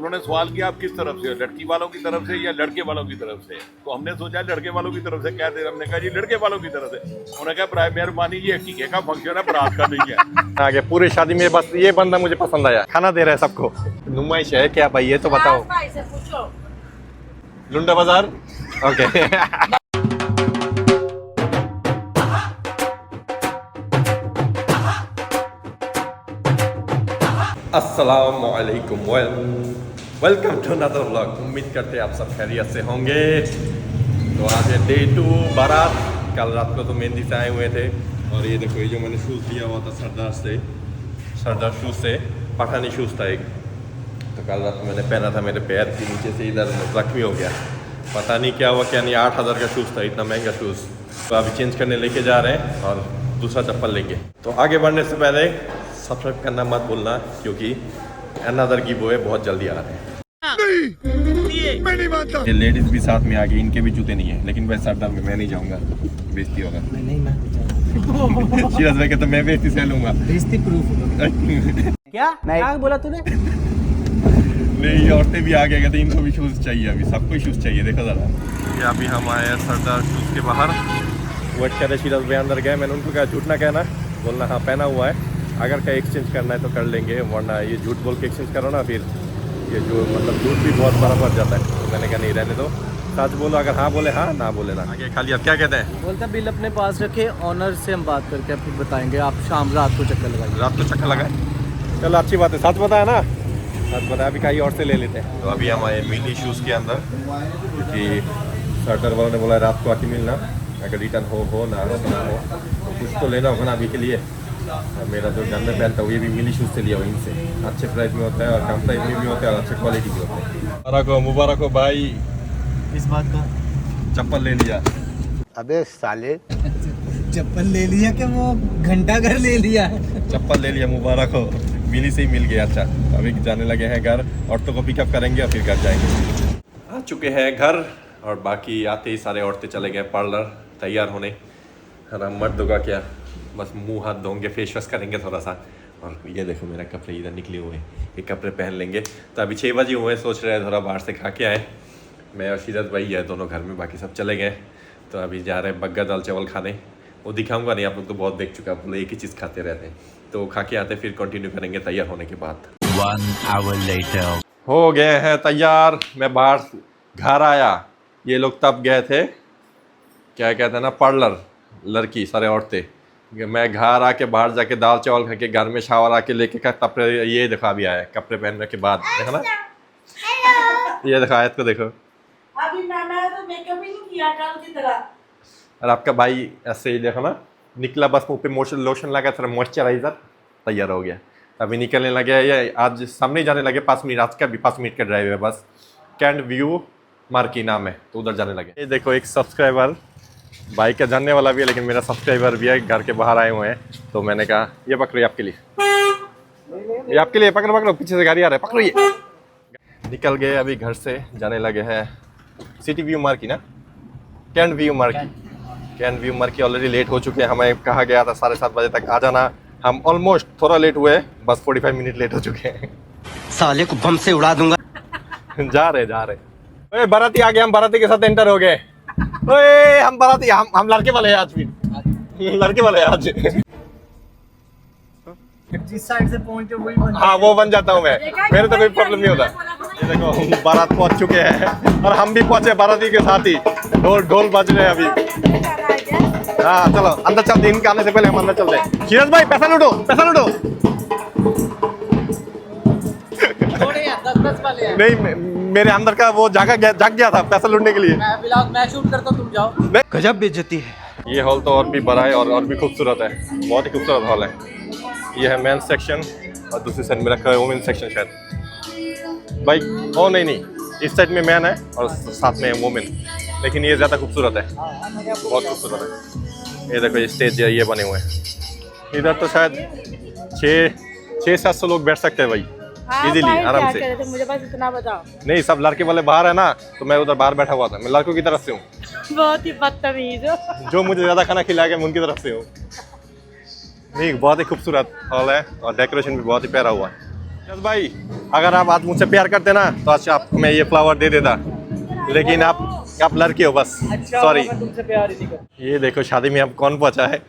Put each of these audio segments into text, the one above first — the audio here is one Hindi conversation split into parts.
उन्होंने सवाल किया आप किस तरफ से हो, लड़की वालों की तरफ से या लड़के वालों की तरफ से। तो हमने सोचा लड़के वालों की तरफ से, कहते हमने कहा जी लड़के वालों की तरफ से। उन्होंने कहा बराए मेहरबानी ये हकीके का फंक्शन है, बारात का नहीं है। आगे पूरी शादी में बस ये बंदा मुझे पसंद आया, खाना दे रहा है सबको। नुमाइश है क्या भाई, ये तो बताओ। भाई से पूछो। लुंडा बाजार। ओके। अस्सलामुअलैकुम, वेलकम टू अनदर व्लॉग। उम्मीद करते हैं आप सब खैरियत से होंगे। तो आज है डे 2 बारात। कल रात को तो मेहंदी से आए हुए थे और ये देखो, ये जो मैंने शूज़ लिया हुआ था सरदार शूज़ से, पठानी शूज़ था एक, तो कल रात मैंने पहना था, मेरे पैर के नीचे से इधर जख्मी हो गया। पता नहीं क्या हुआ क्या नहीं, 8,000 का शूज़ था, इतना महंगा शूज़। तो अभी चेंज करने लेके जा रहे हैं और दूसरा चप्पल लेंगे। तो आगे बढ़ने से पहले सब्सक्राइब करना मत भूलना, क्योंकि अनदर की वो है बहुत जल्दी आ रहे हैं। मैं नहीं मानता। ये लेडीज भी साथ में आ गई, इनके भी जूते नहीं है, लेकिन वैसे सरदार में मैं नहीं जाऊंगा, बेइज्जती होगा। सीरियस भाई कहता मैं बेइज्जती से लूंगा। बेइज्जती प्रूफ क्या क्या बोला तूने? नहीं, औरतें भी आ गए, कहते इनको भी शूज़ चाहिए, अभी सबको शूज़ चाहिए। देखो ज़रा, ये अभी हम आए हैं सरदार शूज़ के बाहर। वेट कर रहे, सीरियस भाई अंदर गए। मैंने उनको कहा झूठ ना कहना, बोलना हाँ पहना हुआ है, अगर कहीं एक्सचेंज करना है तो कर लेंगे, वरना ये झूठ बोल के एक्सचेंज करो ना, फिर ये जो मतलब झूठ भी बहुत बड़ा पड़ जाता है। तो मैंने कहा नहीं, रहने दो, सच बोलो, अगर हाँ बोले हाँ, ना बोले ना। आगे खाली अब क्या कहते हैं, बोलता बिल अपने पास रखे, ऑनर से हम बात करके फिर बताएंगे। आप शाम रात को चक्कर लगाइए। रात को चक्कर लगाए, चलो अच्छी बात है, सच बताया ना, सच बताया। अभी कहीं और से ले लेते हैं। तो अभी हम आए मिनी शूज़ के अंदर, क्योंकि सर्टर वालों ने बोला रात को आके मिलना, अगर रिटर्न हो ना हो तो कुछ तो लेना होगा ना अभी के लिए। और मेरा जो घर में पहनता है ये भी मिनी शूज़ से लिया हुआ, इनसे अच्छे प्राइस में होता है और कम प्राइस में भी होता है और अच्छे क्वालिटी भी होता है। मुबारक हो भाई, इस बात का चप्पल ले लिया। अबे साले, चप्पल ले लिया कि वो घंटा घर ले लिया? चप्पल ले लिया, मुबारक हो, मिनी से ही मिल गया। अच्छा, अभी जाने लगे हैं घर, औरतों को पिकअप करेंगे और फिर घर जाएंगे। आ चुके हैं घर और बाकी आते ही सारे औरतें चले गए पार्लर तैयार होने। हम मर्द होगा क्या, बस मुंह हाथ धोंगे, फेस वॉश करेंगे थोड़ा सा। और ये देखो मेरा कपड़े इधर निकले हुए हैं, ये कपड़े पहन लेंगे। तो अभी 6 बजे हुए, सोच रहे हैं थोड़ा बाहर से खा के आए। मैं और सीरत भाई है दोनों घर में, बाकी सब चले गए। तो अभी जा रहे हैं बग्गा दाल चावल खाने। वो दिखाऊंगा नहीं, आप लोग तो बहुत देख चुका, आप लोग एक ही चीज़ खाते रहते हैं। तो खा के आते फिर कंटिन्यू करेंगे तैयार होने के बाद। 1 hour later हो गए हैं तैयार। मैं बाहर घर आया, ये लोग तब गए थे, क्या कहते हैं ना, पार्लर, लड़की सारे औरतें। मैं घर आके बाहर जाके दाल चावल खा के घर में शावर आके लेके का तब ये देखो अभी आया कपड़े पहनने के बाद। देखो ना, ये देखो आयत को देखो। अभी मैंने तो मेकअप ही नहीं किया कल की तरह। और आपका भाई ऐसे ही देखो ना, निकला बस मुँह पे लोशन लगा, थोड़ा मॉइस्चराइजर, तैयार हो गया। अभी निकलने लगे, ये आज सामने जाने लगे, 5 मिनट, आज का भी 5 मिनट का ड्राइव है बस। कैंट व्यू मार्की नाम है, तो उधर जाने लगे। ये देखो एक सब्सक्राइबर, बाइक का जानने वाला भी है लेकिन मेरा सब्सक्राइबर भी है, घर के बाहर आए हुए हैं। तो मैंने कहा ये पकड़ो, आपके लिए, ये आपके लिए, पकड़ो, पीछे से गाड़ी आ रहा है, पकड़ो ये। निकल गए, अभी घर से जाने लगे हैं सिटी व्यू मार्की ना, Cantt View Marquee already late हो चुके हैं। हमें कहा गया था 7:30 बजे तक आ जाना, हम ऑलमोस्ट थोड़ा लेट हुए, बस 45 मिनट लेट हो चुके हैं। साले को बम से उड़ा दूंगा। जा रहे ओए बाराती आ गए, हम बाराती के साथ एंटर हो गए। ओए हम बाराती, हम लड़के वाले हैं आज भी, लड़के वाले हैं आज। जिस साइड से पहुंचे वही बन हाँ वो बन जाता हूँ मैं, मेरे तो कोई प्रॉब्लम नहीं होता। ये देखो हम बारात पहुंच चुके हैं और हम भी पहुंचे बाराती के साथ ही। ढोल बज रहे हैं अभी। हाँ चलो अंदर चलते, इनके आने से पहले हम अंदर चलते हैं। सीरज भाई पैसा लूटो। थोड़े हैं, 10 वाले हैं। नहीं, मेरे अंदर का वो जाग गया था पैसा लूटने के लिए। मैं शूट करता हूँ, तुम जाओ। गजब बेइज्जती है। ये हॉल तो और भी बड़ा है और भी खूबसूरत है, बहुत ही खूबसूरत हॉल है। ये है मेंस सेक्शन और दूसरी साइड में रखा है वुमेन सेक्शन शायद। भाई ओ नहीं, इस साइड में मैन है और साथ में वुमेन, लेकिन ये ज़्यादा खूबसूरत है, बहुत खूबसूरत है। ये देखो ये स्टेज ये बने हुए हैं। इधर तो शायद 600-700 लोग बैठ सकते हैं भाई, इजीली, आराम से। मुझे बस इतना बताओ। नहीं, सब लड़के वाले बाहर है ना, तो मैं उधर बाहर बैठा हुआ था, मैं लड़कों की तरफ से हूँ। बहुत ही बदतमीज हो। जो मुझे ज़्यादा खाना खिलाएगा मैं उनकी तरफ से हूँ। नहीं, बहुत ही खूबसूरत हॉल है और डेकोरेशन भी बहुत ही प्यारा हुआ है। यस भाई, अगर आप आज मुझसे प्यार करते ना तो आज आप मैं ये फ्लावर दे देता, लेकिन आप लड़के हो बस, सॉरी। तुमसे प्यार ही नहीं कर। ये देखो शादी में अब कौन पहुंचा है,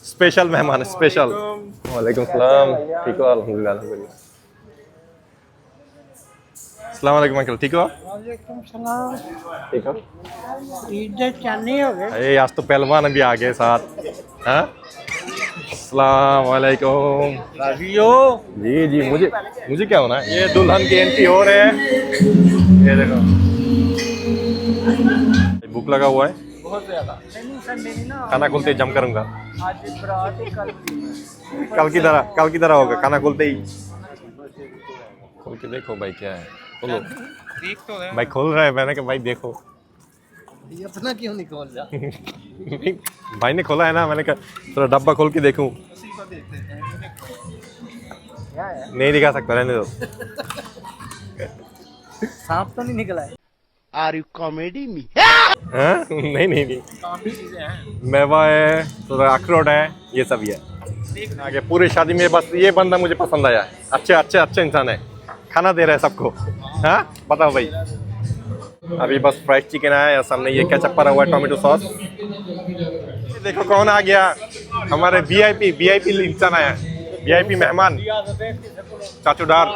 स्पेशल मेहमान, स्पेशल। वालेकुम सलाम, ठीक हो? अल्हम्दुलिल्लाह अल्हम्दुलिल्लाह। अस्सलाम वालेकुम अंकल, ठीक हो? वालेकुम सलाम। ठीक हो? इधर चांदी हो गए। अरे आज तो पहलवान भी आ गए साथ। हाँ, अस्सलाम वालेकुम। राजी हो? जी जी, मुझे क्या होना है? ये दुल्हन की एंट्री हो रहे हैं, ये देखो। भूख लगा हुआ है बहुत ज्यादा। संडे नहीं ना, खाना खुलते ही जम करूंगा। आज बारात है, कल की तरह होगा, खाना खुलते ही। खोल के देखो भाई क्या है, खोलो। देख तो रहे भाई खोल रहा है, मैंने कहा भाई देखो। ये अपना क्यों नहीं खोल जा? नहीं, भाई ने खोला है ना, मैंने कहा थोड़ा डब्बा खोल के देखूं। क्या है? नहीं दिखा सकता, रहने दो। सांप तो नहीं निकला है? Are you comedy me? हाँ? नहीं काफी चीजें हैं। मेवा है, थोड़ा अखरोट है, ये सब ही है आगे। पूरी शादी में बस ये बंदा मुझे पसंद आया। अच्छे इंसान है, खाना दे रहा है सबको। हाँ बताओ भाई। अभी बस फ्राइड चिकन आया है, सामने ये केचप पड़ा हुआ है, टोमेटो सॉस। देखो कौन आ गया, हमारे वीआईपी इंसान आया, वीआईपी मेहमान, चाचू डार।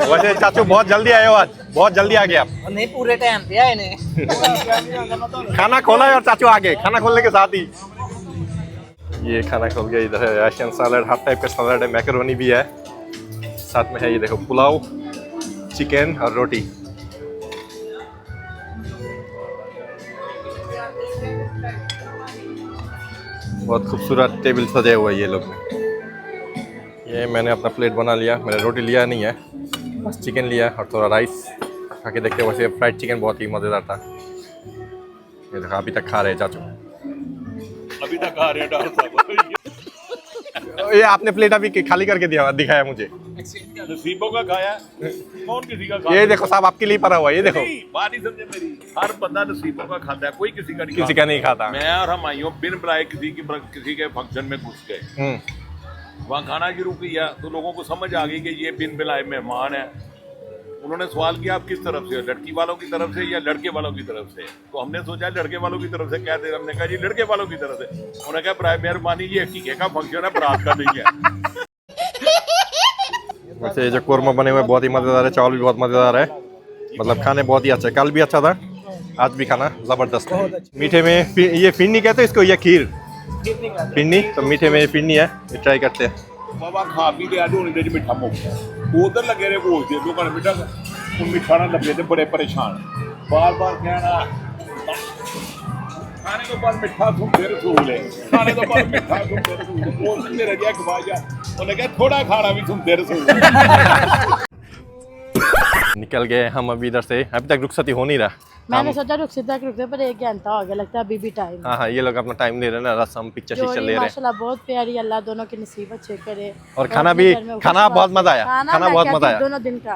वैसे चाचू बहुत जल्दी आए हो, आज बहुत जल्दी आ गए आप। नहीं, पूरे टाइम पे आए ने। खाना खोला है और चाचू आ गए, खाना खोलने के साथ ही। ये खाना खोल गया, इधर है रशियन सैलड, हर टाइप का सैलड है, मैकरोनी भी है, साथ में है ये देखो पुलाव, चिकन और रोटी। बहुत खूबसूरत टेबल सजे हुए ये लोग। ये मैंने अपना प्लेट बना लिया, मैंने रोटी लिया नहीं है, बस चिकन लिया और थोड़ा राइस। खा के देखते, वैसे फ्राइड चिकन बहुत ही मज़ेदार था। ये देखो अभी तक खा रहे हैं चाचू, अभी तक आ रहे हैं डॉक्टर साहब। ये आपने प्लेट अभी खाली करके दिखाया मुझे। नसीबों का खाया, कौन किसी का खाता? ये देखो साहब आपके लिए पड़ा हुआ है, ये देखो। नहीं, बात नहीं समझे मेरी। हर बंदा नसीबों का खाता है, कोई किसी का नहीं किसी का नहीं खाता। मैं और हम आइयों बिन बुलाए किसी के फंक्शन में घुस गए, वहाँ खाना शुरू किया तो लोगों को समझ आ गई कि ये बिन बुलाए मेहमान है। उन्होंने सवाल किया आप किस तरफ से हो, लड़की वालों की तरफ से या लड़के वालों की तरफ से? तो हमने सोचा लड़के वालों की तरफ से कहते, हमने कहा जी लड़के वालों की तरफ से। उन्होंने कहा प्राय मेहरबानी, ये हकीके का फंक्शन है, बरात का नहीं है। वैसे ये जो कोरमा बने हुए बहुत ही मज़ेदार है, चावल भी बहुत मज़ेदार है, मतलब खाने बहुत ही अच्छा है। कल भी अच्छा था, आज भी खाना ज़बरदस्त है। मीठे में ये फिरनी कहते हैं इसको, या खीर फिरनी, तो मीठे में फिरनी है, ये ट्राई करते हैं। बाबा खा पी लिया जो उन्हें मिठा मुक उधर लगे रहे बोल दिए लोगों ने मिठा, मिठा ना लगे थे, बड़े परेशान, बार बार कहना खाने के बाद मिठा सुनते रसूल है, खाने के बाद मिठा सुनते रसूल है, बोल सकते रह गया खवाजा, उन्हें कहा थोड़ा खाना भी सुनते रसूल है। निकल गए हम अभी इधर से, अभी तक रुखसती हो नहीं रहा। मैंने सोचा रुकते पर 1 घंटा हो गया, लगता है अभी भी टाइम। हाँ, ये लोग अपना टाइम ले रहे हैं ना, रस्म पिक्चर ले रहे हैं। माशाल्लाह बहुत प्यारी, अल्लाह दोनों की नसीब अच्छे करे। और खाना बहुत मजा आया, खाना बहुत मजा आया, दोनों दिन का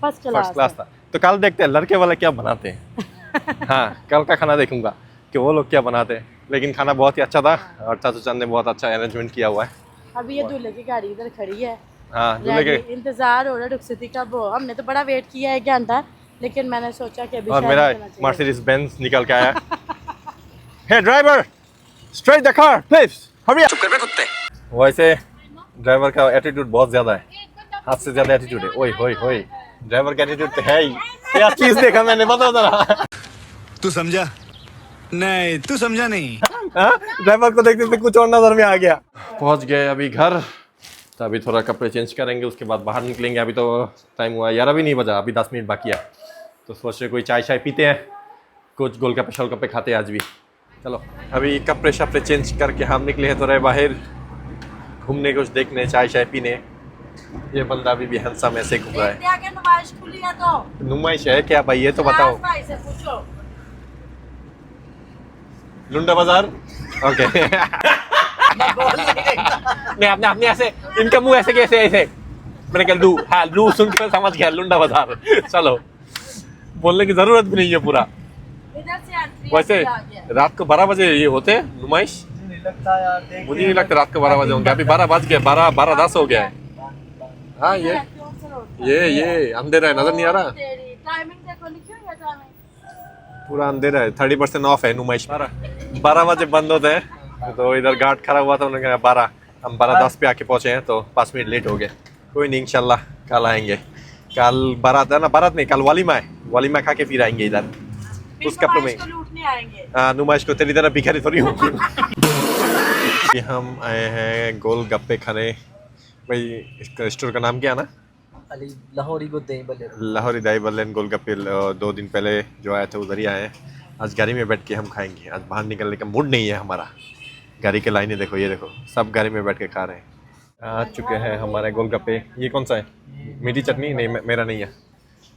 फर्स्ट क्लास था। तो कल देखते हैं लड़के वाले क्या बनाते हैं। हाँ, कल का खाना देखूंगा कि वो लोग क्या बनाते हैं, लेकिन खाना बहुत ही अच्छा था और चाचू चंद ने बहुत अच्छा अरेंजमेंट किया हुआ है। अभी ये दूल्हे की गाड़ी इधर खड़ी है, हाँ, दूल्हे के इंतजार हो रहा है रुखसती का। वो हमने तो बड़ा वेट किया है 1 घंटा, लेकिन मैंने सोचा कि अभी और शायद मेरा निकलना चाहिए। मर्सिडीज बेंज निकल के आया। Hey driver, straight the car please, hurry up. चुप कर बे कुत्ते। वैसे ड्राइवर का एटीट्यूड बहुत ज्यादा है, हाथ से ज्यादा एटीट्यूड है। ओए होए होए, ड्राइवर का एटीट्यूड तो है ही। क्या चीज देखा मैंने, बता जरा। तू समझा नहीं, तू समझा नहीं। ड्राइवर को देखते थे कुछ और नजर में आ गया। पहुंच गए अभी घर, तो अभी थोड़ा कपड़े चेंज करेंगे, उसके बाद बाहर निकलेंगे। अभी तो टाइम हुआ 11 भी नहीं बजा, अभी 10 मिनट बाकी है। तो सोच रहे कोई चाय पीते हैं, कुछ गोलगप्पे शोलगप्पे खाते हैं आज भी। चलो अभी कपड़े शपड़े चेंज करके हम निकले हैं, तो रहे बाहर घूमने, कुछ देखने, चाय पीने। ये बंदा अभी भी हैंडसम ऐसे घूम रहा है। नुमाइश खुली है तो नुमाइश है क्या भाई, ये तो बताओ। भाई से पूछो। लुंडा बाजार, ओके। मैं अपने ऐसे, इनका मुंह ऐसे कैसे ऐसे, मैंने कहा लू सुन के समझ गया लुंडा बाजार। चलो, बोलने की जरूरत भी नहीं है पूरा। इधर से एंट्री वैसे आ गया। रात को 12 बजे ये होते हैं नुमाइश, लगता यार, देखिए मुझे नहीं लगता रात को 12 बजे होंगे, अभी 12 बज गए, 12:10 हो गया है। हाँ ये अंधेरा है, नजर नहीं आ रहा, टाइमिंग देखो, लिखी हुई है टाइमिंग। पूरा अंधेरा है, 30% ऑफ है नुमाइश। 12 बजे बंद होते हैं, तो इधर गार्ड खड़ा हुआ था, उन्होंने कहा 12, हम 12:10 पे आके पहुंचे हैं, तो 5 मिनट लेट हो गए। कोई नहीं, इंशाल्लाह कल आएंगे। कल बारात है ना, बारात नहीं, कल वलीमा है, वलीमा खा के फिर आएंगे इधर उस कपड़े में। लूटने आएंगे। हाँ, नुमाइश को तेरी तरह भिखारी थोड़ी हूँ। हम आए हैं गोलगप्पे खाने। भाई इसका स्टोर का नाम क्या है ना? अली लाहौरी को दही बल्ले। लाहौरी दही बल्ले गोलगप्पे 2 दिन पहले जो आए थे उधर ही आए हैं। आज गाड़ी में बैठ के हम खाएंगे, आज बाहर निकलने का मूड नहीं है हमारा। गाड़ी के लाइनें देखो, ये देखो, सब गाड़ी में बैठ के खा रहे हैं। आ चुके हैं हमारे गोलगप्पे। ये कौन सा है? मीठी चटनी? नहीं, मेरा नहीं है,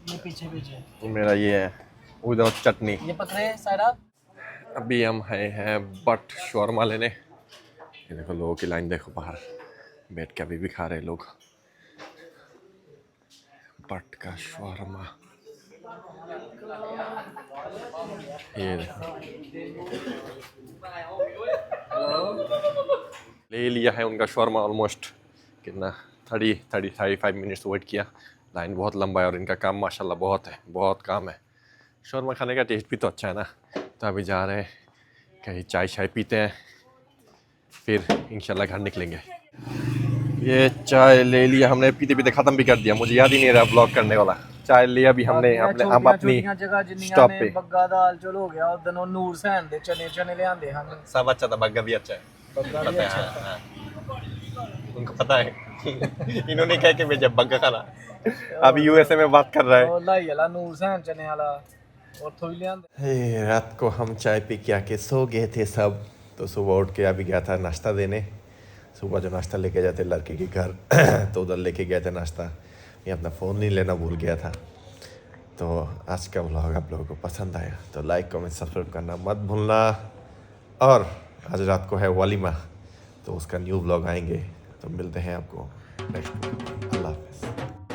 ये पीछे मेरा ये है विदाउट चटनी। ये पतले साइड। अभी हम आए हैं बट शॉर्मा लेने। ये देखो लोगों की लाइन देखो, बाहर बैठ के अभी भी खा रहे लोग बट का शॉर्मा। ये देखो ले लिया है उनका शॉर्मा ऑलमोस्ट। कितना 35 मिनट्स वेट किया। लाइन बहुत लंबा है और इनका काम माशाल्लाह बहुत है, बहुत काम है। शॉर्मा खाने का टेस्ट भी तो अच्छा है ना। तो अभी जा रहे हैं कहीं चाय शाय पीते हैं, फिर इंशाल्लाह घर निकलेंगे। ये चाय ले लिया हमने, पीते पीते ख़त्म भी कर दिया, मुझे याद ही नहीं रहा ब्लॉग करने वाला। चाय लिया भी हमने अपनी स्टॉप पे। बग्गा दाल चलो हो गया, उधर नूर सैन दे चने ले आंदे हम। सब अच्छा था, बग्गा भी अच्छा है, बग्गा भी अच्छा हाँ, हाँ। उनको पता है। इन्होंने कह के भेजा बग्गा खाना। अभी यूएसए में बात कर रहा है। ओ लाई वाला नूर सैन चने वाला और थोड़ी ले आंदे। रात को हम चाय पी के आके सो गए थे सब। तो सुबह उठ के अभी गया था नाश्ता देने। सुबह जो नाश्ता लेके जाते लड़के के घर, तो उधर लेके गए थे नाश्ता। मैं अपना फ़ोन नहीं लेना भूल गया था। तो आज का व्लॉग आप लोगों को पसंद आया तो लाइक कमेंट सब्सक्राइब करना मत भूलना। और आज रात को है वलीमा, तो उसका न्यू व्लॉग आएंगे, तो मिलते हैं आपको नेक्स्ट। अल्लाह हाफ़िज़।